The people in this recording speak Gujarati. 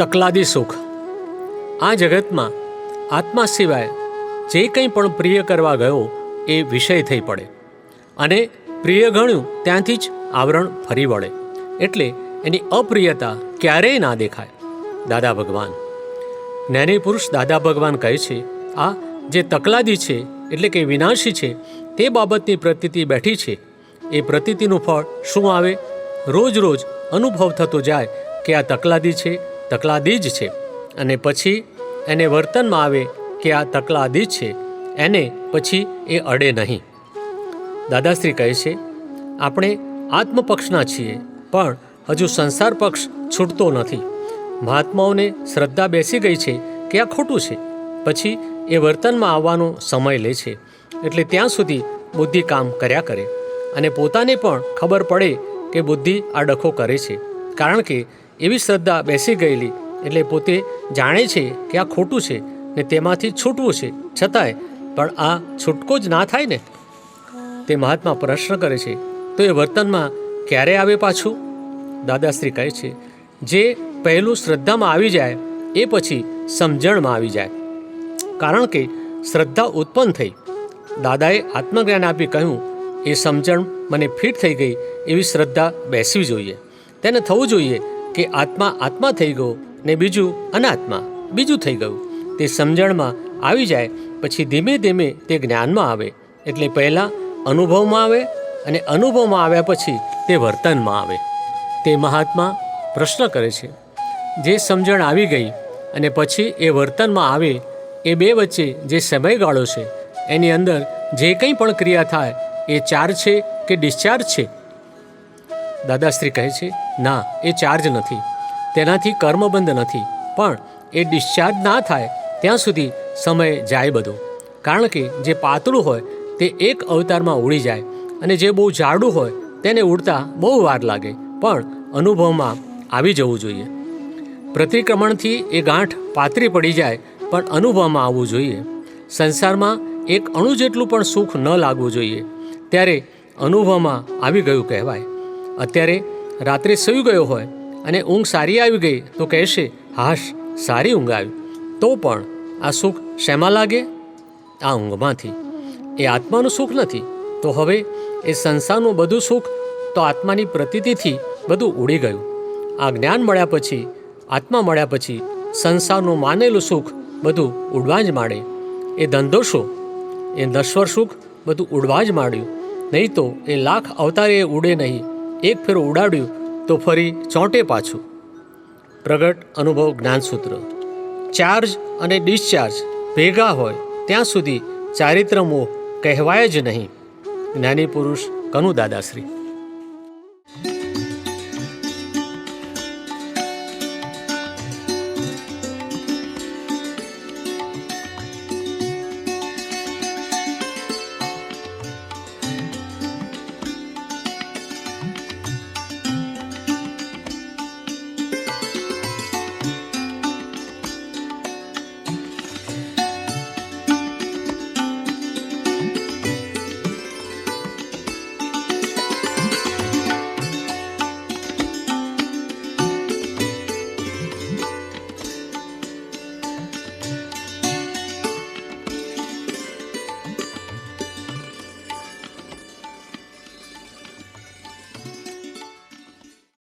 તકલાદી સુખ. આ જગતમાં આત્મા સિવાય જે કંઈ પણ પ્રિય કરવા ગયો એ વિષય થઈ પડે અને પ્રિય ગણ્યું ત્યાંથી જ આવરણ ફરી વળે, એટલે એની અપ્રિયતા ક્યારેય ના દેખાય. દાદા ભગવાન, જ્ઞાની પુરુષ દાદા ભગવાન કહે છે, આ જે તકલાદી છે એટલે કે વિનાશી છે તે બાબતની પ્રતીતિ બેઠી છે. એ પ્રતીતિનું ફળ શું આવે? રોજ રોજ અનુભવ થતો જાય કે આ તકલાદી છે, તકલાદી જ છે, અને પછી એને વર્તનમાં આવે કે આ તકલાદી જ છે, એને પછી એ અડે નહીં. દાદાશ્રી કહે છે, આપણે આત્મપક્ષના છીએ પણ હજુ સંસાર પક્ષ છૂટતો નથી. મહાત્માઓને શ્રદ્ધા બેસી ગઈ છે કે આ ખોટું છે, પછી એ વર્તનમાં આવવાનો સમય લે છે, એટલે ત્યાં સુધી બુદ્ધિ કામ કર્યા કરે અને પોતાને પણ ખબર પડે કે બુદ્ધિ આ ડખો કરે છે, કારણ કે એવી શ્રદ્ધા બેસી ગયેલી એટલે પોતે જાણે છે કે આ ખોટું છે ને તેમાંથી છૂટવું છે, છતાંય પણ આ છૂટકો જ ના થાય ને. તે મહાત્મા પ્રશ્ન કરે છે, તો એ વર્તનમાં ક્યારે આવે પાછું? દાદાશ્રી કહે છે, જે પહેલું શ્રદ્ધામાં આવી જાય એ પછી સમજણમાં આવી જાય, કારણ કે શ્રદ્ધા ઉત્પન્ન થઈ. દાદાએ આત્મજ્ઞાન આપી કહ્યું, એ સમજણ મને ફિટ થઈ ગઈ એવી શ્રદ્ધા બેસવી જોઈએ. તેને થવું જોઈએ કે આત્મા આત્મા થઈ ગયો ને બીજું અનાત્મા બીજું થઈ ગયું. તે સમજણમાં આવી જાય પછી ધીમે ધીમે તે જ્ઞાનમાં આવે, એટલે પહેલાં અનુભવમાં આવે અને અનુભવમાં આવ્યા પછી તે વર્તનમાં આવે. તે મહાત્મા પ્રશ્ન કરે છે, જે સમજણ આવી ગઈ અને પછી એ વર્તનમાં આવે એ બે વચ્ચે જે સમયગાળો છે એની અંદર જે કંઈ પણ ક્રિયા થાય એ ચાર્જ છે કે ડિસ્ચાર્જ છે? દાદાશ્રી કહે છે, ના, એ ચાર્જ નથી, તેનાથી કર્મબંધ નથી, પણ એ ડિસ્ચાર્જ ના થાય ત્યાં સુધી સમય જાય બધો. કારણ કે જે પાતળું હોય તે એક અવતારમાં ઉડી જાય અને જે બહુ જાડું હોય તેને ઉડતા બહુ વાર લાગે, પણ અનુભવમાં આવી જવું જોઈએ. પ્રતિક્રમણથી એ ગાંઠ પાતળી પડી જાય પણ અનુભવમાં આવવું જોઈએ. સંસારમાં એક અણુ જેટલું પણ સુખ ન લાગવું જોઈએ, ત્યારે અનુભવમાં આવી ગયું કહેવાય. અત્યારે રાત્રે સૂઈ ગયો હોય અને ઊંઘ સારી આવી ગઈ તો કહેશે, હાશ, સારી ઊંઘ આવી. તો પણ આ સુખ શેમાં લાગે? આ ઊંઘમાંથી. એ આત્માનું સુખ નથી. તો હવે એ સંસારનું બધું સુખ તો આત્માની પ્રતીતિથી બધું ઉડી ગયું. આ જ્ઞાન મળ્યા પછી, આત્મા મળ્યા પછી સંસારનું માનેલું સુખ બધું ઉડવા જ માંડે. એ ધંધો શું? એ નશ્વર સુખ બધું ઉડવા જ માંડ્યું. નહીં તો એ લાખ અવતારે ઉડે નહીં, એક ફેરો ઉડાડ્યું તો ફરી ચોંટે પાછું. પ્રગટ અનુભવ જ્ઞાનસૂત્ર. ચાર્જ અને ડિસ્ચાર્જ ભેગા હોય ત્યાં સુધી ચારિત્ર મોહ કહેવાય જ નહીં. જ્ઞાની પુરુષ કનુ દાદાશ્રી.